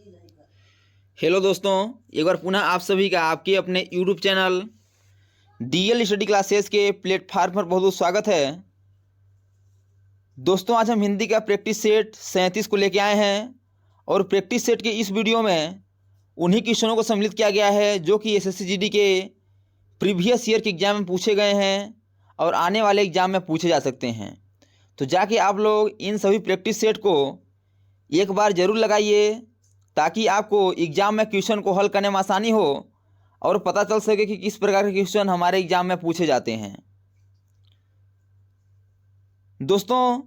Hello दोस्तों, एक बार पुनः आप सभी का आपके अपने YouTube channel DL study classes के प्लेटफार्म पर बहुत बहुत स्वागत है। दोस्तों, आज हम हिंदी का प्रैक्टिस सेट 37 को लेके आए हैं और प्रैक्टिस सेट के इस वीडियो में उन्हीं क्वेश्चनों को सम्मिलित किया गया है जो कि एसएससी जीडी के प्रीवियस ईयर के एग्ज़ाम में पूछे गए हैं और आने वाले एग्ज़ाम में पूछे जा सकते हैं। तो जाके आप लोग इन सभी प्रैक्टिस सेट को एक बार ज़रूर लगाइए ताकि आपको एग्ज़ाम में क्वेश्चन को हल करने में आसानी हो और पता चल सके कि किस प्रकार के क्वेश्चन हमारे एग्ज़ाम में पूछे जाते हैं। दोस्तों,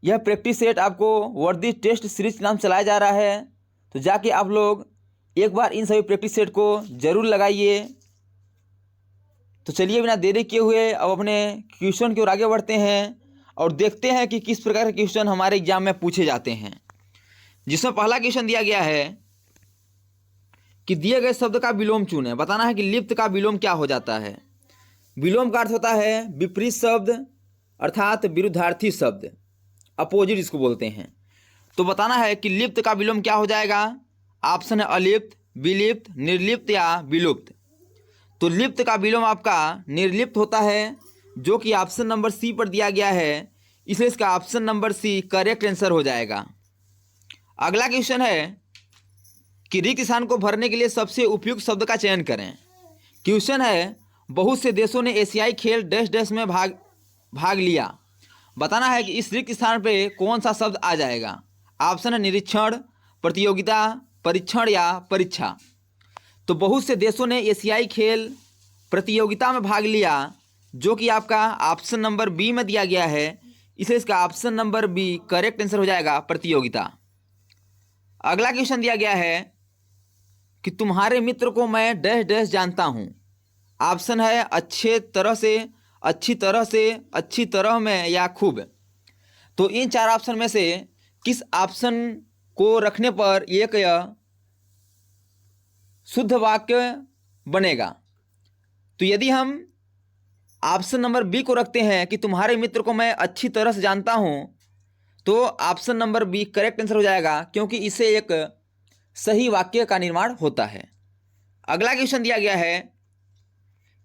यह प्रैक्टिस सेट आपको वर्दी टेस्ट सीरीज के नाम चलाया जा रहा है, तो जाके आप लोग एक बार इन सभी प्रैक्टिस सेट को ज़रूर लगाइए। तो चलिए बिना देरी किए हुए अब अपने क्वेश्चन की ओर आगे बढ़ते हैं और देखते हैं कि किस प्रकार के क्वेश्चन हमारे एग्ज़ाम में पूछे जाते हैं। जिसमें पहला क्वेश्चन दिया गया है कि दिए गए शब्द का विलोम चुनें। बताना है कि लिप्त का विलोम क्या हो जाता है। विलोम का अर्थ होता है विपरीत शब्द अर्थात विरुद्धार्थी शब्द, अपोजिट इसको बोलते हैं। तो बताना है कि लिप्त का विलोम क्या हो जाएगा। ऑप्शन है अलिप्त, विलिप्त, निर्लिप्त या विलुप्त। तो लिप्त का विलोम आपका निर्लिप्त होता है, जो कि ऑप्शन नंबर सी पर दिया गया है, इसलिए इसका option number C correct answer हो जाएगा। अगला क्वेश्चन है कि रिक्त स्थान को भरने के लिए सबसे उपयुक्त शब्द का चयन करें। क्वेश्चन है बहुत से देशों ने एशियाई खेल डैश डैश में भाग लिया। बताना है कि इस रिक्त स्थान पे कौन सा शब्द आ जाएगा। ऑप्शन है निरीक्षण, प्रतियोगिता, परीक्षण या परीक्षा। तो बहुत से देशों ने एशियाई खेल प्रतियोगिता में भाग लिया, जो कि आपका ऑप्शन नंबर बी में दिया गया है, इसलिए इसका option number B correct answer हो जाएगा, प्रतियोगिता। अगला क्वेश्चन दिया गया है कि तुम्हारे मित्र को मैं डैश डैश जानता हूँ। ऑप्शन है अच्छे तरह से, अच्छी तरह से, अच्छी तरह में या खूब। तो इन चार ऑप्शन में से किस ऑप्शन को रखने पर एक शुद्ध वाक्य बनेगा। तो यदि हम ऑप्शन नंबर बी को रखते हैं कि तुम्हारे मित्र को मैं अच्छी तरह से जानता हूँ, तो option number B correct answer हो जाएगा, क्योंकि इससे एक सही वाक्य का निर्माण होता है। अगला क्वेश्चन दिया गया है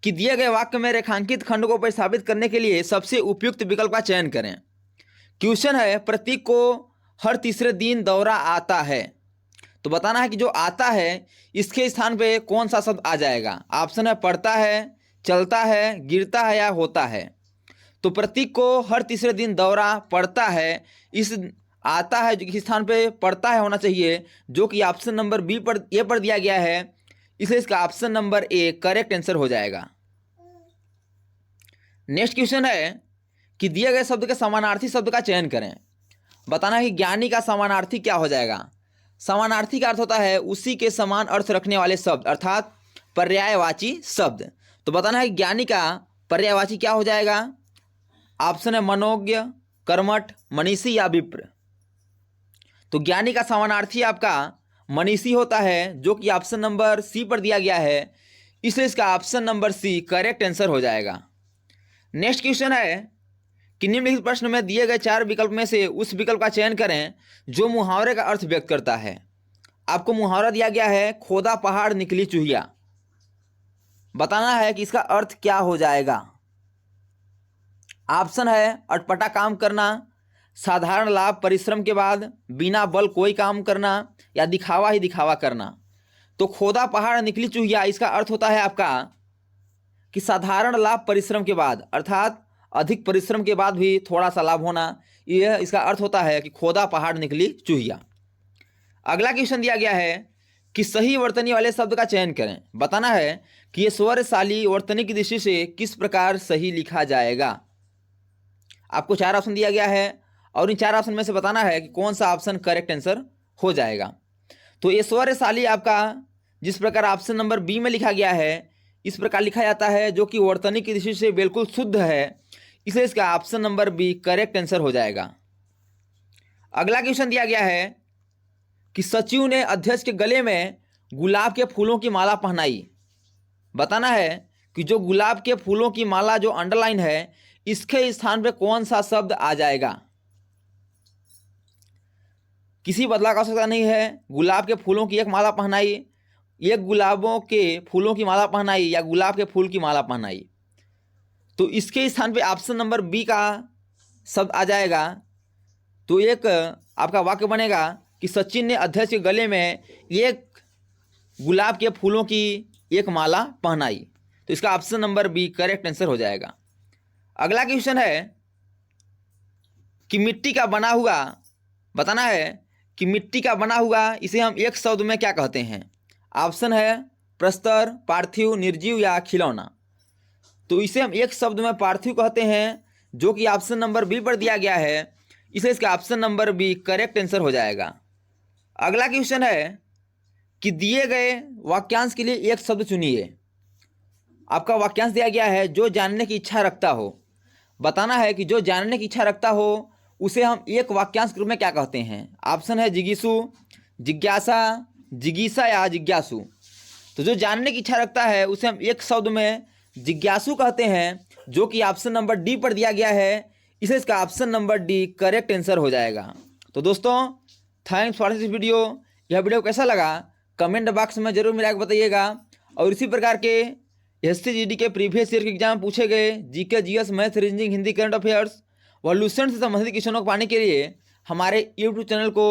कि दिए गए वाक्य में रेखांकित खंड को प्रतिस्थापित करने के लिए सबसे उपयुक्त विकल्प का चयन करें। क्वेश्चन है प्रतीक को हर तीसरे दिन दौरा आता है। तो बताना है कि जो आता है इसके स्थान पे कौन सा शब्द आ जाएगा। ऑप्शन है पढ़ता है, चलता है, गिरता है या होता है। तो प्रतीक को हर तीसरे दिन दौरा पड़ता है, इस आता है जो कि स्थान पे पड़ता है होना चाहिए, जो कि ऑप्शन नंबर बी पर ए पर दिया गया है, इसलिए इसका option number A correct answer हो जाएगा। नेक्स्ट क्वेश्चन है कि दिए गए शब्द के समानार्थी शब्द का चयन करें। बताना है कि ज्ञानी का समानार्थी क्या हो जाएगा। समानार्थी का अर्थ होता है उसी के समान अर्थ रखने वाले शब्द अर्थात पर्यायवाची शब्द। तो बताना है कि ज्ञानी का पर्यायवाची क्या हो जाएगा। ऑप्शन है मनोज्ञ, कर्मठ, मनीषी या विप्र। तो ज्ञानी का समानार्थी आपका मनीषी होता है, जो कि ऑप्शन नंबर सी पर दिया गया है, इसलिए इसका option number C correct answer हो जाएगा। नेक्स्ट क्वेश्चन है कि निम्नलिखित प्रश्न में दिए गए चार विकल्प में से उस विकल्प का चयन करें जो मुहावरे का अर्थ व्यक्त करता है। आपको मुहावरा दिया गया है खोदा पहाड़ निकली चूहिया। बताना है कि इसका अर्थ क्या हो जाएगा। ऑप्शन है अटपटा काम करना, साधारण लाभ परिश्रम के बाद, बिना बल कोई काम करना या दिखावा ही दिखावा करना। तो खोदा पहाड़ निकली चूहिया, इसका अर्थ होता है आपका कि साधारण लाभ परिश्रम के बाद अर्थात अधिक परिश्रम के बाद भी थोड़ा सा लाभ होना, यह इसका अर्थ होता है कि खोदा पहाड़ निकली चूहिया। अगला क्वेश्चन दिया गया है कि सही वर्तनी वाले शब्द का चयन करें। बताना है कि ये स्वरशाली वर्तनी की दृष्टि से किस प्रकार सही लिखा जाएगा। आपको चार ऑप्शन दिया गया है और इन चार ऑप्शन में से बताना है कि कौन सा ऑप्शन करेक्ट आंसर हो जाएगा। तो ऐश्वर्यशाली आपका जिस प्रकार ऑप्शन नंबर बी में लिखा गया है, इस प्रकार लिखा जाता है, जो कि वर्तनी की दृष्टि से बिल्कुल शुद्ध है, इसलिए इसका option number B correct answer हो जाएगा। अगला क्वेश्चन दिया गया है कि सचिव ने अध्यक्ष के गले में गुलाब के फूलों की माला पहनाई। बताना है कि जो गुलाब के फूलों की माला जो अंडरलाइन है, इसके स्थान पे कौन सा शब्द आ जाएगा। किसी बदलाव की आवश्यकता नहीं है। गुलाब के फूलों की एक माला पहनाई, एक गुलाबों के फूलों की माला पहनाई या गुलाब के फूल की माला पहनाई। तो इसके स्थान पे ऑप्शन नंबर बी का शब्द आ जाएगा। तो एक आपका वाक्य बनेगा कि सचिन ने अध्यक्ष के गले में एक गुलाब के फूलों की एक माला पहनाई। तो इसका option number B correct answer हो जाएगा। अगला क्वेश्चन है कि मिट्टी का बना हुआ, बताना है कि मिट्टी का बना हुआ इसे हम एक शब्द में क्या कहते हैं। ऑप्शन है प्रस्तर, पार्थिव, निर्जीव या खिलौना। तो इसे हम एक शब्द में पार्थिव कहते हैं, जो कि ऑप्शन नंबर बी पर दिया गया है, इसलिए इसका option number B correct answer हो जाएगा। अगला क्वेश्चन है कि दिए गए वाक्यांश के लिए एक शब्द चुनिए। आपका वाक्यांश दिया गया है जो जानने की इच्छा रखता हो। बताना है कि जो जानने की इच्छा रखता हो उसे हम एक वाक्यांश के रूप में क्या कहते हैं। ऑप्शन है जिज्ञासु, जिज्ञासा, जिज्ञासा या जिज्ञासु। तो जो जानने की इच्छा रखता है उसे हम एक शब्द में जिज्ञासु कहते हैं, जो कि ऑप्शन नंबर डी पर दिया गया है, इसे इसका option number D correct answer हो जाएगा। तो दोस्तों थैंक्स फॉर दिस वीडियो। यह वीडियो कैसा लगा कमेंट बॉक्स में जरूर मिला के बताइएगा। और इसी प्रकार के SC/GD के प्रीवियस ईयर के एग्जाम पूछे गए GK, GS, math, reasoning, Hindi, current affairs व लूसेंट से संबंधित क्वेश्चनों को पाने के लिए हमारे यूट्यूब चैनल को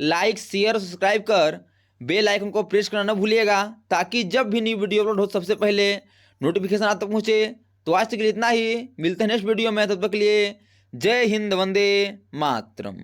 लाइक, शेयर और सब्सक्राइब कर बेल आइकन को प्रेस करना न भूलिएगा, ताकि जब भी न्यू वीडियो अपलोड हो सबसे पहले नोटिफिकेशन आप तक पहुँचे। तो आज तक के लिए इतना ही, मिलते हैं नेक्स्ट वीडियो में, तब तक के लिए जय हिंद, वंदे मातरम।